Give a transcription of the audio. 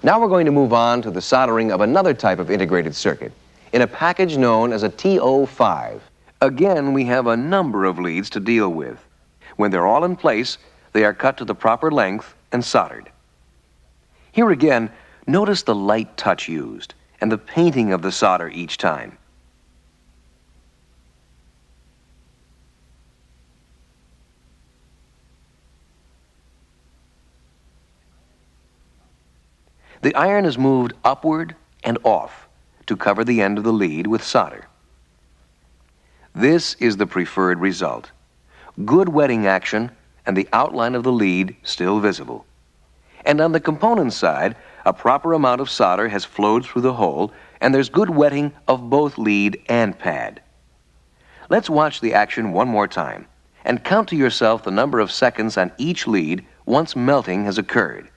Now we're going to move on to the soldering of another type of integrated circuit in a package known as a TO-5. Again, we have a number of leads to deal with. When they're all in place, they are cut to the proper length and soldered. Here again, notice the light touch used and the painting of the solder each time. The iron is moved upward and off to cover the end of the lead with solder. This is the preferred result. Good wetting action and the outline of the lead still visible. And on the component side, a proper amount of solder has flowed through the hole and there's good wetting of both lead and pad. Let's watch the action one more time and count to yourself the number of seconds on each lead once melting has occurred.